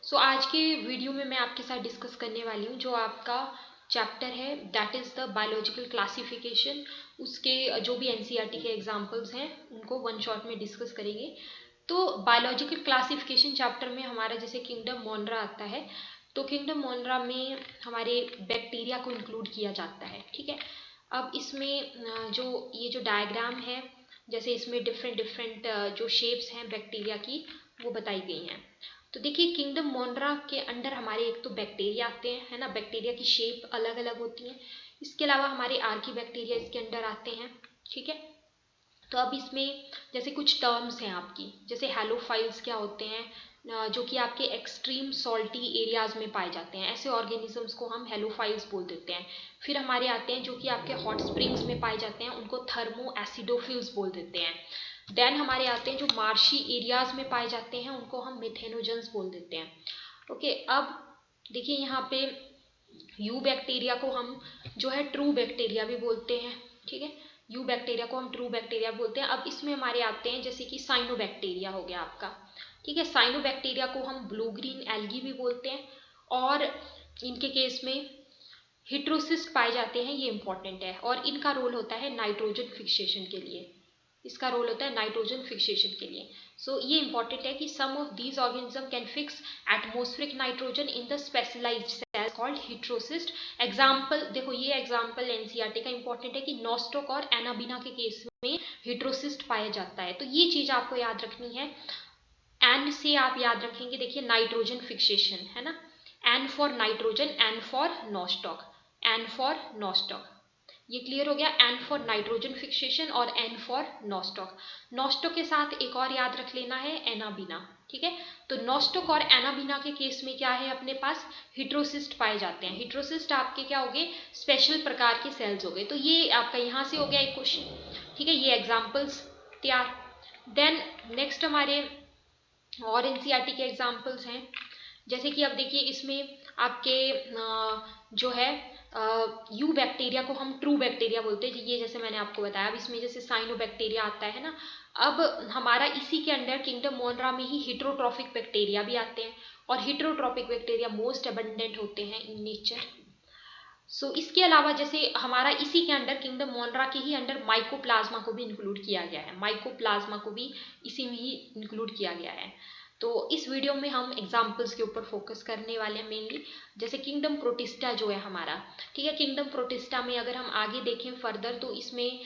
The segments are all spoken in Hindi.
सो आज के वीडियो में मैं आपके साथ डिस्कस करने वाली हूँ जो आपका चैप्टर है that is the biological classification. उसके जो भी एनसीईआरटी के एग्जांपल्स हैं उनको वन शॉट में डिस्कस करेंगे। तो बायोलॉजिकल क्लासिफिकेशन चैप्टर में हमारा जैसे किंगडम मोनरा आता है, तो किंगडम मोनरा में हमारे बैक्टीरिया को इंक्लूड किया जाता है। ठीक है, अब इसमें जो डायग्राम है, जैसे इसमें डिफरेंट डिफरेंट जो शेप्स हैं बैक्टीरिया की वो बताई गई हैं। तो देखिए किंगडम मोनरा के अंडर हमारे एक तो बैक्टीरिया आते हैं, है ना। बैक्टीरिया की शेप अलग अलग होती है। इसके अलावा हमारे आर्की बैक्टीरिया इसके अंडर आते हैं। ठीक है, तो अब इसमें जैसे कुछ टर्म्स हैं आपकी, जैसे हेलोफाइल्स क्या होते हैं, जो कि आपके एक्सट्रीम सॉल्टी एरियाज में पाए जाते हैं। ऐसे ऑर्गेनिजम्स को हम हेलोफाइल्स बोल देते हैं। फिर हमारे आते हैं जो कि आपके हॉट स्प्रिंग्स में पाए जाते हैं, उनको थर्मो एसिडोफिल्स बोल देते हैं। देन हमारे आते हैं जो मार्शी एरियाज में पाए जाते हैं, उनको हम मिथेनोजेंस बोल देते हैं। ओके, अब देखिए यहाँ पे यू बैक्टीरिया को हम जो है ट्रू बैक्टीरिया भी बोलते हैं। ठीक है, यू बैक्टीरिया को हम ट्रू बैक्टीरिया बोलते हैं। अब इसमें हमारे आते हैं जैसे कि साइनोबैक्टीरिया हो गया आपका। ठीक है, साइनोबैक्टीरिया को हम ब्लू ग्रीन एल्गी भी बोलते हैं, और इनके केस में हिट्रोसिस्ट पाए जाते हैं, ये इंपॉर्टेंट है। और इनका रोल होता है नाइट्रोजन फिक्सेशन के लिए, इसका रोल होता है नाइट्रोजन फिक्सेशन के लिए। सो ये इंपॉर्टेंट है कि some of these organism can fix atmospheric nitrogen in the specialised cells called heterocyst. Example देखो, ये एग्जांपल एनसीईआरटी का इंपॉर्टेंट है कि नॉस्टॉक और एनाबिना के केस में हिट्रोसिस्ट पाया जाता है। तो ये चीज आपको याद रखनी है। एन से आप याद रखेंगे, देखिए नाइट्रोजन फिक्सेशन है ना, N for nitrogen, N for Nostoc, N for Nostoc. ये क्लियर हो गया, एन फॉर नाइट्रोजन फिक्सेशन और एन फॉर नॉस्टॉक। नॉस्टॉक के साथ एक और याद रख लेना है, एनाबिना। ठीक है, तो नॉस्टॉक और एनाबिना के केस में क्या है, अपने पास हिट्रोसिस्ट पाए जाते हैं। हिट्रोसिस्ट आपके क्या हो गए, स्पेशल प्रकार के सेल्स हो गए। तो ये आपका यहाँ से हो गया एक क्वेश्चन। ठीक है, ये एग्जाम्पल्स तैयार। देन नेक्स्ट हमारे और एनसीईआरटी के एग्जाम्पल्स हैं, जैसे कि अब देखिए इसमें आपके जो है यू बैक्टीरिया को हम ट्रू बैक्टीरिया बोलते हैं, ये जैसे मैंने आपको बताया। अब इसमें जैसे साइनोबैक्टीरिया आता है ना, अब हमारा इसी के अंडर किंगडम मोनरा में ही हिट्रोट्रॉफिक बैक्टीरिया भी आते हैं, और हिट्रोट्रॉफिक बैक्टीरिया मोस्ट अबंडेंट होते हैं इन नेचर। सो इसके अलावा जैसे हमारा इसी के अंडर किंगडम मोनरा के ही अंडर माइकोप्लाज्मा को भी इंक्लूड किया गया है, माइकोप्लाज्मा को भी इसी में ही इंक्लूड किया गया है। तो इस वीडियो में हम एग्जाम्पल्स के ऊपर फोकस करने वाले हैं मेनली, जैसे किंगडम प्रोटिस्टा जो है हमारा। ठीक है, किंगडम प्रोटिस्टा में अगर हम आगे देखें फर्दर, तो इसमें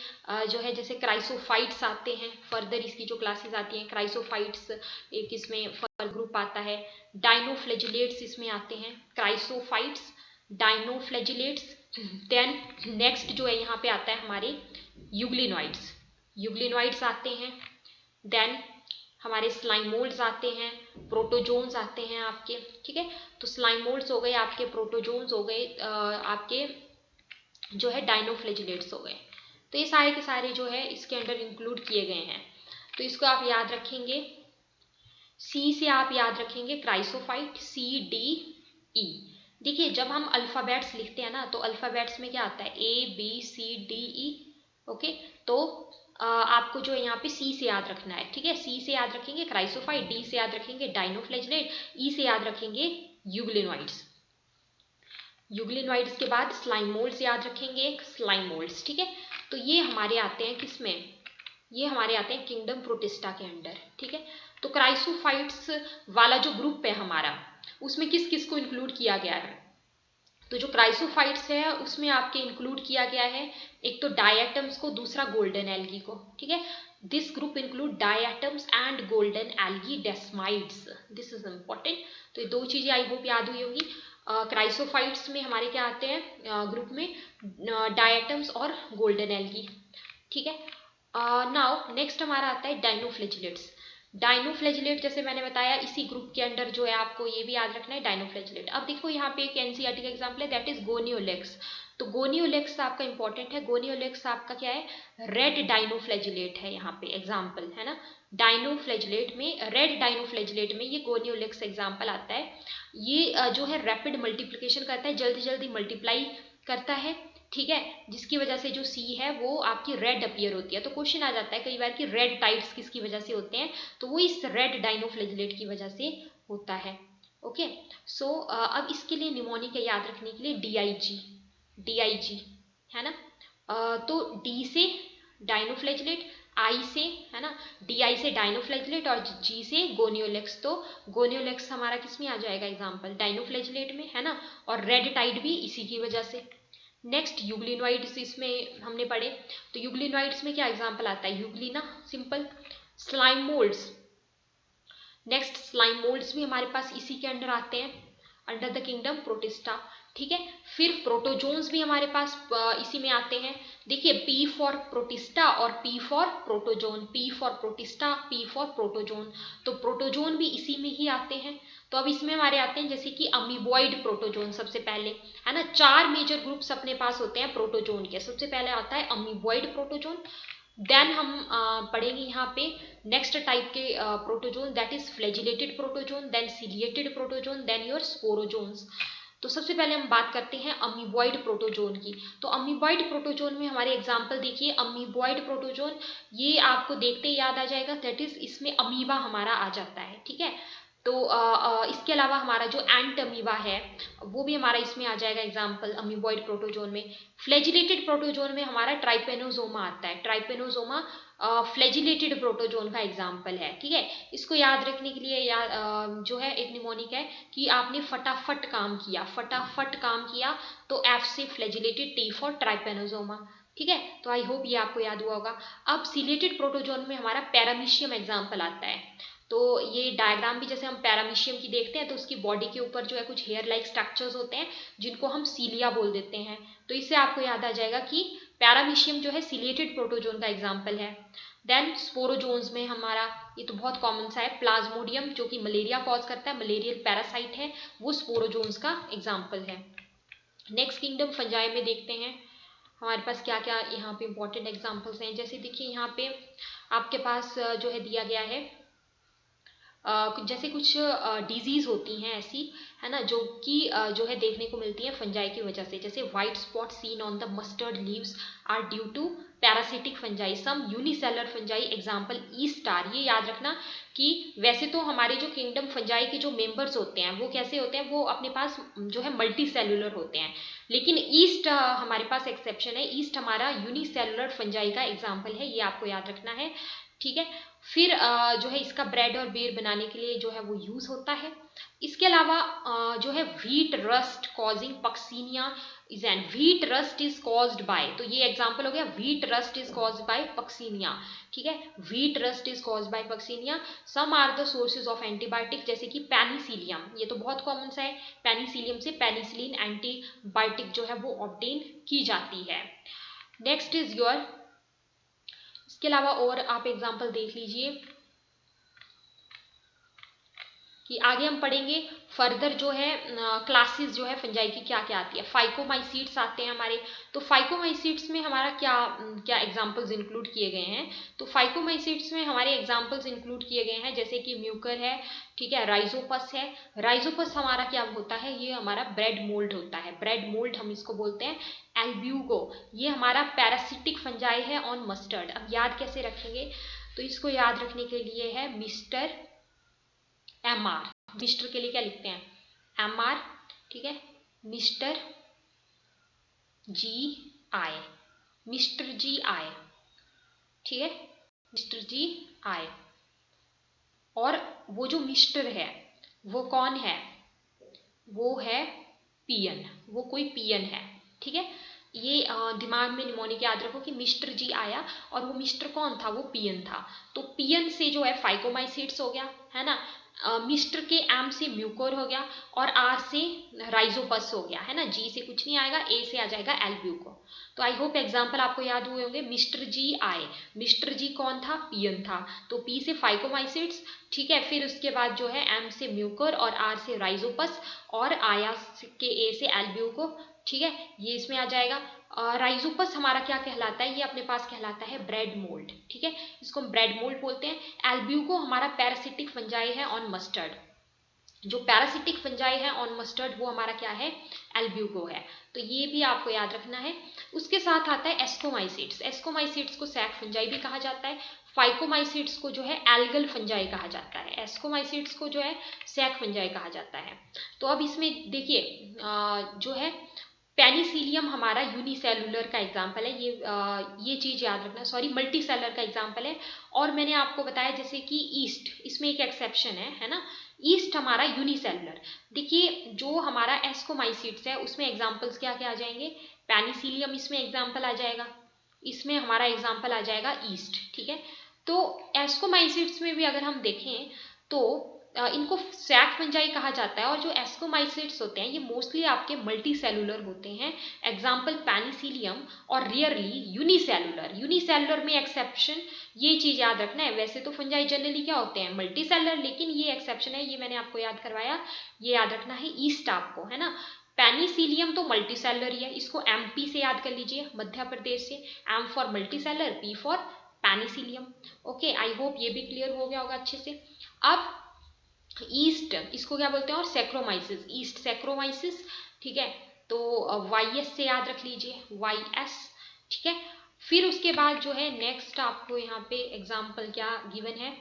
जो है जैसे क्राइसोफाइट्स आते हैं। फर्दर इसकी जो क्लासेस आती हैं, क्राइसोफाइट्स एक इसमें फर्दर ग्रुप आता है। डाइनोफ्लैजिलेट्स इसमें आते हैं, क्राइसोफाइट्स, डाइनोफ्लैजिलेट्स। देन नेक्स्ट जो है यहाँ पे आता है हमारे यूग्लिनॉइड्स, यूग्लिनॉइड्स आते हैं। देन हमारे स्लाइमोल्ड्स आते हैं, प्रोटोजोन्स आते हैं आपके। ठीक है, तो स्लाइमोल्ड्स हो गए आपके, प्रोटोजोन्स हो गए आपके, जो है डाइनोफ्लैजिलेट्स हो गए। तो ये सारे के सारे जो है इसके अंडर इंक्लूड किए गए हैं। तो इसको आप याद रखेंगे, सी से आप याद रखेंगे क्राइसोफाइट, सी डी ई। देखिए जब हम अल्फाबेट्स लिखते हैं ना, तो अल्फाबेट्स में क्या आता है, A B C D E. Okay, तो आपको जो यहाँ पे सी से याद रखना है। ठीक है, सी से याद रखेंगे क्राइसोफाइट, डी से याद रखेंगे डाइनोफ्लैजिलेट, ई से याद रखेंगे यूग्लिनॉइड्स। यूग्लिनॉइड्स के बाद स्लाइमोल्ड्स याद रखेंगे, एक स्लाइमोल्ड्स। ठीक है, तो ये हमारे आते हैं किसमें, ये हमारे आते हैं किंगडम प्रोटिस्टा के अंडर। ठीक है, तो क्राइसोफाइट्स वाला जो ग्रुप है हमारा, उसमें किस किस को इंक्लूड किया गया है, तो जो क्राइसोफाइट्स है उसमें आपके इंक्लूड किया गया है एक तो डायटम्स को, दूसरा गोल्डन एल्गी को। ठीक है, this group include diatoms and golden algae desmids, this is important. तो ये दो चीजें आई होप याद हुई होगी। क्राइसोफाइट्स में हमारे क्या आते हैं ग्रुप में, डायटम्स और गोल्डन एल्गी। ठीक है, नाउ नेक्स्ट हमारा आता है डाइनोफ्लैजिलेट्स। डाइनोफ्लैजिलेट जैसे मैंने बताया इसी ग्रुप के अंडर जो है, आपको ये भी याद रखना है डाइनोफ्लैजिलेट। अब देखो यहाँ पे एक एनसीईआरटी का एग्जांपल है, दैट इज गोनियोलेक्स। तो गोनियोलेक्स आपका इंपॉर्टेंट है, गोनियोलेक्स आपका क्या है, रेड डाइनोफ्लैजिलेट है यहाँ पे एग्जाम्पल, है ना। डाइनोफ्लैजिलेट में, रेड डाइनोफ्लैजिलेट में ये गोनियोलेक्स एग्जाम्पल आता है। ये जो है रैपिड मल्टीप्लिकेशन करता है, जल्दी जल्दी मल्टीप्लाई करता है। ठीक है, जिसकी वजह से जो सी है वो आपकी रेड अपीयर होती है। तो क्वेश्चन आ जाता है कई बार कि रेड टाइड्स किसकी वजह से होते हैं, तो वो इस रेड डाइनोफ्लैजिलेट की वजह से होता है। ओके। सो अब इसके लिए निमोनिक है याद रखने के लिए DIG है ना। तो D से डाइनोफ्लैजिलेट, I से है ना, DI से डाइनोफ्लैजिलेट और G से गोनियोलेक्स। तो गोनियोलेक्स हमारा किस में आ जाएगा एग्जाम्पल, डाइनोफ्लैजिलेट में है ना, और रेड टाइड भी इसी की वजह से। नेक्स्ट यूग्लिनोइड्स इसमें हमने पढ़े, तो यूग्लिनोइड्स में क्या एग्जाम्पल आता है, Euglena simple, slime moulds. Next slime moulds भी हमारे पास इसी के अंडर आते हैं, अंडर द किंगडम प्रोटिस्टा, ठीक है। फिर प्रोटोजोन्स भी हमारे पास इसी में आते हैं। देखिए P फॉर प्रोटिस्टा और P for protozoan, P for protista, P for protozoan, तो प्रोटोजोन भी इसी में ही आते हैं। तो अब इसमें हमारे आते हैं जैसे कि अमीबॉइड प्रोटोजोन सबसे पहले, है ना। 4 मेजर ग्रुप्स अपने पास होते हैं प्रोटोजोन के। सबसे पहले आता है अमीबॉइड प्रोटोजोन, देन हम पढ़ेंगे यहाँ पे नेक्स्ट टाइप के protozoan, that is flagellated protozoan, then ciliated protozoan, then your sporozoans. तो सबसे पहले हम बात करते हैं अमीबॉइड प्रोटोजोन की। तो अमीबॉइड प्रोटोजोन में हमारे एग्जांपल देखिए, अमीबॉइड प्रोटोजोन ये आपको देखते ही याद आ जाएगा, दैट इज इसमें अमीबा हमारा आ जाता है, ठीक है। तो इसके अलावा हमारा जो एंट अमीबा है वो भी हमारा इसमें आ जाएगा एग्जाम्पल अमीबॉइड प्रोटोजोन में। फ्लैजिलेटेड प्रोटोजोन में हमारा ट्राइपेनोजोमा आता है, ट्राइपेनोजोमा फ्लैजिलेटेड प्रोटोजोन का एग्जाम्पल है, ठीक है। इसको याद रखने के लिए जो है एक निमोनिक है कि आपने फटाफट काम किया, तो F से फ्लैजिलेटेड, T फॉर ट्राइपेनोजोमा, ठीक है। तो आई होप ये आपको याद हुआ होगा। अब सिलेटेड प्रोटोजोन में हमारा पैरामीशियम एग्जाम्पल आता है। तो ये डायग्राम भी जैसे हम पैरामीशियम की देखते हैं, तो उसकी बॉडी के ऊपर जो है कुछ हेयर लाइक स्ट्रक्चर्स होते हैं जिनको हम सीलिया बोल देते हैं। तो इससे आपको याद आ जाएगा कि पैरामीशियम जो है सिलिएटेड प्रोटोजोन का एग्जाम्पल है। देन स्पोरोजोन्स में हमारा, ये तो बहुत कॉमन सा है, प्लाज्मोडियम जो कि मलेरिया कॉज करता है, मलेरियल पैरासाइट है, वो स्पोरोजोन्स का एग्जाम्पल है। नेक्स्ट किंगडम फंजाई में देखते हैं हमारे पास क्या क्या यहाँ पे इंपॉर्टेंट एग्जाम्पल्स हैं। जैसे देखिए यहाँ पे आपके पास जो है दिया गया है जैसे कुछ डिजीज होती हैं ऐसी, है ना, जो कि जो है देखने को मिलती है फंजाई की वजह से। जैसे white spot seen on the mustard leaves are due to parasitic fungi, some unicellular fungi example E star. ये याद रखना कि वैसे तो हमारे जो किंगडम फंजाई के जो मेंबर्स होते हैं वो कैसे होते हैं, वो अपने पास जो है मल्टी सेलुलर होते हैं, लेकिन ईस्ट हमारे पास एक्सेप्शन है। ईस्ट हमारा यूनिसेलुलर फंजाई का एग्जाम्पल है, ये आपको याद रखना है, ठीक है। फिर जो है इसका ब्रेड और बेर बनाने के लिए जो है वो यूज होता है। इसके अलावा जो है wheat rust causing Puccinia is an, wheat rust is caused by, तो ये एग्जांपल हो गया, wheat rust is caused by Puccinia, ठीक है। Wheat rust is caused by Puccinia. Some are the sources of antibiotic, जैसे कि पेनिसिलियम, ये तो बहुत कॉमन सा है, पेनिसिलियम से पेनिसिलिन एंटीबायोटिक जो है वो ऑब्टेन की जाती है। नेक्स्ट इज योर, इसके अलावा और आप एग्जाम्पल देख लीजिए कि आगे हम पढ़ेंगे फर्दर जो है क्लासेस जो है फंजाई की क्या क्या आती है। फाइकोमाइसीट्स आते हैं हमारे, तो फाइकोमाइसीट्स में हमारा क्या क्या एग्जांपल्स इंक्लूड किए गए हैं। तो फाइकोमाइसीट्स में हमारे एग्जांपल्स इंक्लूड किए गए हैं जैसे कि म्यूकर है, ठीक है, राइजोपस है। राइजोपस हमारा क्या होता है, ये हमारा ब्रेड मोल्ड होता है, ब्रेड मोल्ड हम इसको बोलते हैं। एल्ब्यूगो, ये हमारा पैरासिटिक फंजाई है ऑन मस्टर्ड। अब याद कैसे रखेंगे, तो इसको याद रखने के लिए है मिस्टर MR, मिस्टर के लिए क्या लिखते हैं, MR, ठीक है, मिस्टर GI, मिस्टर GI, ठीक है, मिस्टर GI। और वो जो मिस्टर है वो कौन है, वो है पियन, वो कोई पियन है, ठीक है। ये दिमाग में निमोनिक याद रखो कि मिस्टर जी आया और वो मिस्टर कौन था, वो पियन था। तो पियन से जो है फाइकोमाइसीट्स हो गया, है ना। मिस्टर के M से म्यूकोर हो गया और R से राइजोपस हो गया, है ना। G से कुछ नहीं आएगा, A से आ जाएगा एल्ब्यूको। तो आई होप एग्जाम्पल आपको याद हुए होंगे। मिस्टर जी आए, मिस्टर जी कौन था, पियन था, तो P से फाइकोमाइसीट्स, ठीक है। फिर उसके बाद जो है M से म्यूकोर और R से राइजोपस और आया के A से एल्ब्यूको, ठीक है, ये इसमें आ जाएगा। राइजोपस हमारा क्या कहलाता है, ये अपने पास कहलाता है ब्रेड मोल्ड, ठीक है, इसको हम ब्रेड मोल्ड बोलते हैं। एल्ब्यूको हमारा पैरासिटिक फंजाई है ऑन मस्टर्ड, जो पैरासिटिक फंजाई है ऑन मस्टर्ड वो हमारा क्या है, एल्ब्यूको है। तो ये भी आपको याद रखना है। उसके साथ आता है एस्कोमाइसीट्स, एस्कोमाइसीट्स को सैक फंजाई भी कहा जाता है। फाइकोमाइसिट्स को जो है एल्गल फंजाई कहा जाता है, एस्कोमाइसिट्स को जो है सैक फंजाई कहा जाता है। तो अब इसमें देखिए जो है पेनिसिलियम हमारा यूनिसेलुलर का एग्जाम्पल है, ये चीज याद रखना, सॉरी मल्टी सेलर का एग्जाम्पल है। और मैंने आपको बताया जैसे कि ईस्ट, इसमें एक एक्सेप्शन है ना, ईस्ट हमारा यूनिसेलुलर। देखिए जो हमारा एस्कोमाइसिट्स है उसमें एग्जाम्पल्स क्या क्या आ जाएंगे, पेनिसिलियम इसमें एग्जाम्पल आ जाएगा, इसमें हमारा एग्जाम्पल आ जाएगा ईस्ट, ठीक है। तो एस्कोमाइसिट्स में भी अगर हम देखें तो इनको सैक फंजाई कहा जाता है, और जो एस्कोमाइसिट्स होते हैं ये मोस्टली आपके मल्टी सेलुलर होते हैं, एग्जाम्पल पेनिसिलियम, और रियरली यूनिसेलुलर। यूनिसेलुलर में एक्सेप्शन, ये चीज याद रखना है, वैसे तो फंजाई जनरली क्या होते हैं मल्टी सेलुलर, लेकिन ये एक्सेप्शन है, ये मैंने आपको याद करवाया, ये याद रखना है ईस्ट आपको, है ना। पेनिसिलियम तो मल्टी सेलुलर ही है, इसको एमपी से याद कर लीजिए, मध्य प्रदेश से, M for multicellular, P for Penicillium. Okay, I hope ये भी क्लियर हो गया होगा अच्छे से। अब ईस्ट इसको क्या बोलते हैं, और सैक्रोमाइसिस, ईस्ट सैक्रोमाइसिस, ठीक है। तो YS से याद रख लीजिए, YS, ठीक है। फिर उसके बाद जो है नेक्स्ट आपको यहाँ पे एग्जाम्पल क्या गिवन है,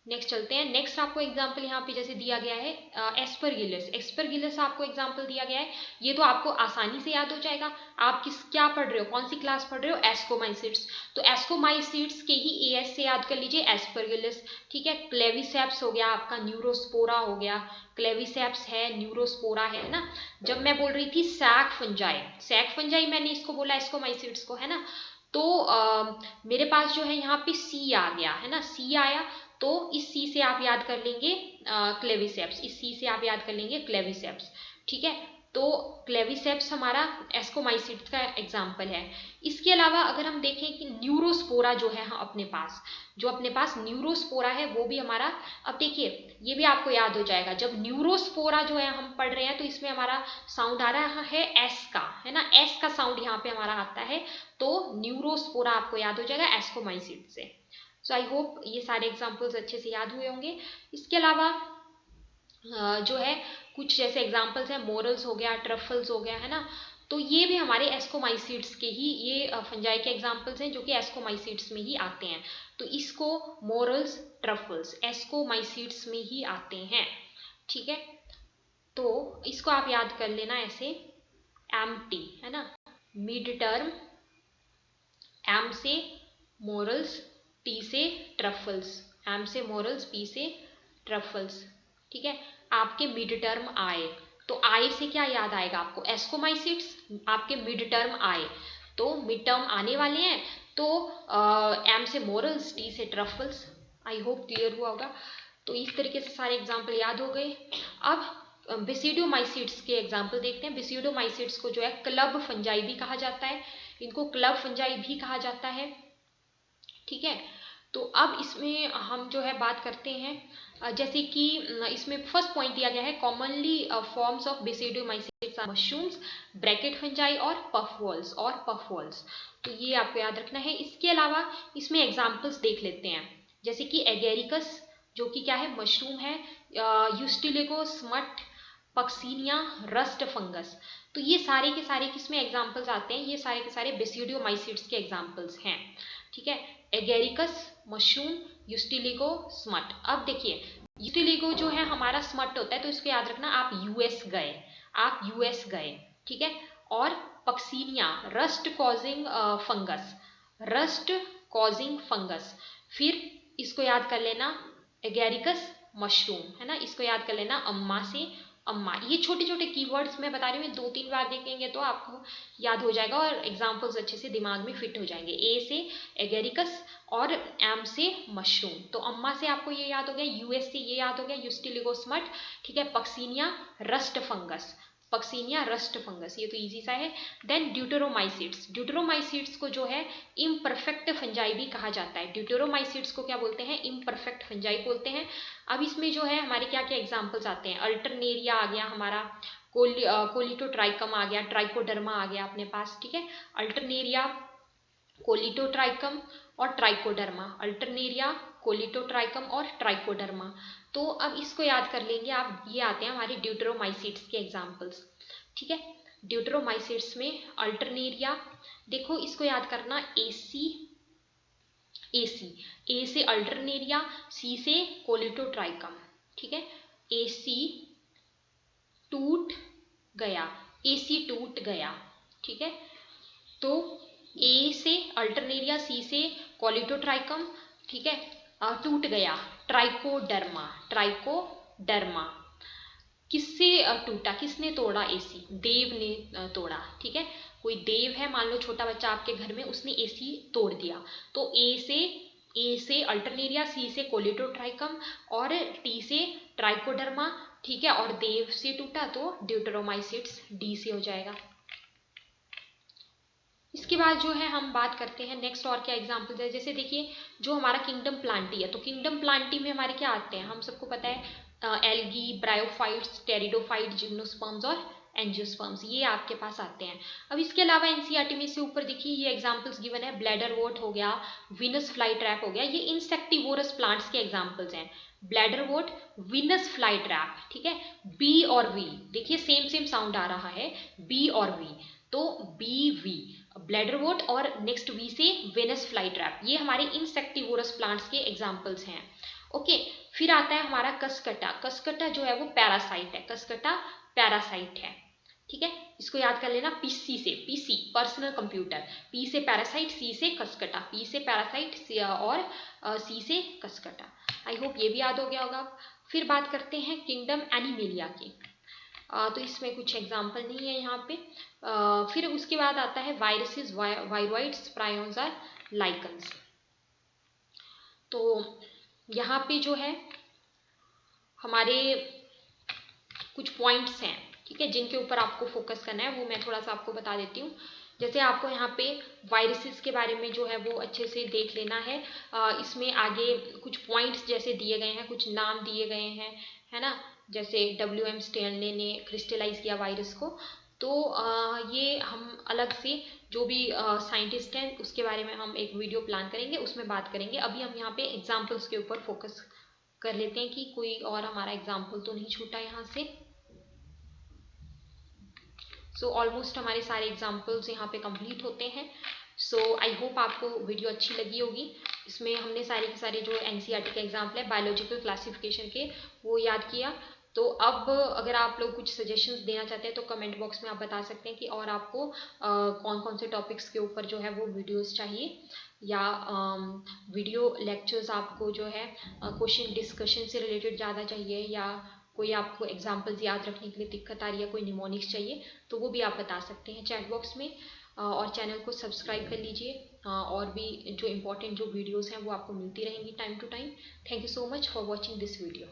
नेक्स्ट चलते हैं। नेक्स्ट आपको एग्जाम्पल यहाँ पे जैसे दिया गया है एस्परगिलस, एस्परगिलस आपको एग्जाम्पल दिया गया है, ये तो आपको आसानी से याद हो जाएगा। आप क्या पढ़ रहे हो, कौन सी क्लास पढ़ रहे हो, एस्कोमाइसिट्स, तो एस्कोमाइसिट्स के ही AS से याद कर लीजिए एस्परगिलस, ठीक है। क्लेविसेप्स हो गया आपका, न्यूरोस्पोरा हो गया, क्लेविसेप्स है, न्यूरोस्पोरा है ना। जब मैं बोल रही थी सैक फंजाई, सैक फंजाई मैंने इसको बोला एस्कोमाइसिट्स को, है ना। तो मेरे पास जो है यहाँ पे C आ गया, है ना, C आया, तो इस C से आप याद कर लेंगे क्लेविसेप्स, इस C से आप याद कर लेंगे क्लेविसेप्स, ठीक है। तो क्लेविसेप्स हमारा एस्कोमाइसिट्स का एग्जाम्पल है। इसके अलावा अगर हम देखें कि न्यूरोस्पोरा जो है अपने पास, जो अपने पास न्यूरोस्पोरा है वो भी हमारा, अब देखिए ये भी आपको याद हो जाएगा, जब न्यूरोस्पोरा जो है हम पढ़ रहे हैं तो इसमें हमारा साउंड आ रहा है S का, है ना, S का साउंड यहाँ पे हमारा आता है, तो न्यूरोस्पोरा आपको याद हो जाएगा एस्कोमाइसिट्स से। सो आई होप ये सारे एग्जाम्पल्स अच्छे से याद हुए होंगे। इसके अलावा जो है कुछ जैसे एग्जाम्पल्स हैं, मोरल्स हो गया, ट्रफल्स हो गया, है ना, तो ये भी हमारे एस्कोमाइसिट्स के ही, ये फंजाई के एग्जाम्पल्स हैं जो कि एस्कोमाइसिट्स में ही आते हैं। तो इसको मोरल्स, ट्रफल्स एस्कोमाइसिट्स में ही आते हैं, ठीक है। तो इसको आप याद कर लेना ऐसे, एम्प्टी, है ना, मिड टर्म, एम से मोरल्स, टी से ट्रफल्स, एम से मोरल्स, पी से ट्रफल्स, ठीक है। आपके मिड टर्म आए तो आए से क्या याद आएगा आपको, एस्कोमाइसिट्स, आपके मिड टर्म आए तो मिड टर्म आने वाले हैं, तो एम से मोरल्स, टी से ट्रफल्स। आई होप क्लियर हुआ होगा। तो इस तरीके से सारे एग्जाम्पल याद हो गए। अब बेसिडोमाइसिट्स के एग्जाम्पल देखते हैं। बेसिडोमाइसिट्स को जो है क्लब फंजाई भी कहा जाता है, इनको क्लब फंजाई भी कहा जाता है, ठीक है। तो अब इसमें हम जो है बात करते हैं, जैसे कि इसमें फर्स्ट पॉइंट दिया गया है, commonly forms of basidiomycetes are mushrooms, bracket fungi और पफवॉल्स, तो ये आपको याद रखना है। इसके अलावा इसमें एग्जाम्पल्स देख लेते हैं, जैसे कि एगेरिकस जो कि क्या है, मशरूम है, यूस्टिलिगो स्मट, पक्सीनिया, रस्ट फंगस, तो ये सारे के सारे किसमें एग्जाम्पल्स आते हैं, ये सारे के सारे बेसिडोमाइसिट्स के एग्जाम्पल्स हैं, ठीक है। Agaricus mushroom, ustilago smut. अब देखिए यूस्टिलिगो जो है हमारा स्मट होता है, तो इसको याद रखना, आप यूएस गए, ठीक है। और पक्सीनिया रस्ट कॉजिंग फंगस, फिर इसको याद कर लेना एगेरिकस मशरूम, है ना, इसको याद कर लेना अम्मा से अम्मा। ये छोटे छोटे कीवर्ड्स मैं बता रही हूँ, 2-3 बार देखेंगे तो आपको याद हो जाएगा और एग्जाम्पल्स अच्छे से दिमाग में फिट हो जाएंगे। ए से एगेरिकस और एम से मशरूम, तो अम्मा से आपको ये याद हो गया, यूएस से ये याद हो गया यूस्टिलिगो स्मट, ठीक है। पक्सीनिया रस्ट फंगस, ये तो इजी सा है। देन ड्यूटेरोमाइसिट्स को जो है इम्परफेक्ट फंजाई भी कहा जाता है। ड्यूटेरोमाइसिट्स को क्या बोलते हैं, इम्परफेक्ट फंजाई बोलते हैं। अब इसमें जो है हमारे क्या क्या एग्जाम्पल्स आते हैं, अल्टरनेरिया आ गया हमारा, कोलिटोट्राइकम आ गया, ट्राइकोडर्मा आ गया अपने पास, ठीक है। अल्टरनेरिया, कोलिटोट्राइकम और ट्राइकोडर्मा, अल्टरनेरिया, कोलिटोट्राइकम और ट्राइकोडर्मा। तो अब इसको याद कर लेंगे आप, ये आते हैं हमारे ड्यूटेरोमाइसिट्स के एग्जाम्पल्स, ठीक है। ड्यूटेरोमाइसिट्स में अल्टरनेरिया, देखो इसको याद करना, AC ए से अल्टरनेरिया, सी से कोलिटोट्राइकम, ठीक है। AC टूट गया, AC टूट गया, ठीक है। तो ए से अल्टरनेरिया, सी से कोलिटोट्राइकम, ठीक है, टूट गया। ट्राइकोडर्मा, ट्राइकोडर्मा किससे टूटा, किसने तोड़ा AC? देव ने तोड़ा, ठीक है। कोई देव है, मान लो छोटा बच्चा आपके घर में, उसने AC तोड़ दिया। तो ए से अल्टरनेरिया, सी से कोलिटोट्राइकम और टी से ट्राइकोडर्मा, ठीक है। और देव से टूटा तो ड्यूटेरोमाइसिट्स, डी से हो जाएगा। इसके बाद जो है हम बात करते हैं नेक्स्ट और क्या एग्जाम्पल्स है। जैसे देखिए जो हमारा किंगडम प्लांटी है, तो किंगडम प्लांटी में हमारे क्या आते हैं, हम सबको पता है एल्गी, ब्रायोफाइट्स, टेरिडोफाइट, जिम्नोस्पर्म्स और एंजियोस्पर्म्स, ये आपके पास आते हैं। अब इसके अलावा एनसीईआरटी में से ऊपर देखिए ये एग्जाम्पल्स गिवन है, ब्लैडर वोट हो गया, विनस फ्लाई ट्रैप हो गया, ये इंसेक्टिवोरस प्लांट्स के एग्जाम्पल्स हैं। Bladder vote, Venus fly trap, ठीक है। बी और वी, देखिए सेम सेम साउंड आ रहा है, बी और वी, तो बी वी, ब्लैडर वोट और नेक्स्ट वी से वेनस फ्लाई ट्रैप, ये हमारे इंसेक्टिवोरस प्लांट्स के एग्जाम्पल्स हैं। ओके, फिर आता है हमारा कसकटा। कसकटा जो है वो पैरासाइट है, कसकटा पैरासाइट है, ठीक है। इसको याद कर लेना, पीसी से, पीसी पर्सनल कंप्यूटर, पी से पैरासाइट, सी से कसकटा, पी से पैरासाइट और सी से कसकटा। आई होप ये भी याद हो गया होगा। फिर बात करते हैं किंगडम एनिमेलिया की, तो इसमें कुछ एग्जाम्पल नहीं है यहाँ पे। फिर उसके बाद आता है वायरसेस, वायरॉइड्स, प्रायोन्स और लाइकन्स। तो यहाँ पे जो है हमारे कुछ पॉइंट्स हैं, ठीक है, जिनके ऊपर आपको फोकस करना है, वो मैं थोड़ा सा आपको बता देती हूँ। जैसे आपको यहाँ पे वायरसेस के बारे में जो है वो अच्छे से देख लेना है। इसमें आगे कुछ पॉइंट्स जैसे दिए गए हैं, कुछ नाम दिए गए हैं, है ना। जैसे WM स्टैनले ने क्रिस्टलाइज किया वायरस को, तो ये हम अलग से जो भी साइंटिस्ट हैं उसके बारे में हम एक वीडियो प्लान करेंगे, उसमें बात करेंगे। अभी हम यहाँ पे एग्जाम्पल्स के ऊपर फोकस कर लेते हैं कि कोई और हमारा एग्जाम्पल तो नहीं छूटा यहाँ से। सो ऑलमोस्ट हमारे सारे एग्जाम्पल्स यहाँ पे कंप्लीट होते हैं। सो आई होप आपको वीडियो अच्छी लगी होगी। इसमें हमने सारे के सारे जो एनसीईआरटी के एग्जाम्पल है बायोलॉजिकल क्लासिफिकेशन के, वो याद किया। तो अब अगर आप लोग कुछ सजेशंस देना चाहते हैं तो कमेंट बॉक्स में आप बता सकते हैं कि और आपको कौन कौन से टॉपिक्स के ऊपर जो है वो वीडियोस चाहिए, या वीडियो लेक्चर्स आपको जो है क्वेश्चन डिस्कशन से रिलेटेड ज़्यादा चाहिए, या कोई आपको एग्जाम्पल्स याद रखने के लिए दिक्कत आ रही है, कोई निमोनिक्स चाहिए, तो वो भी आप बता सकते हैं चैट बॉक्स में। और चैनल को सब्सक्राइब कर लीजिए, और भी जो इम्पोर्टेंट जो वीडियोस हैं वो आपको मिलती रहेंगी time to time. Thank you so much for watching this video.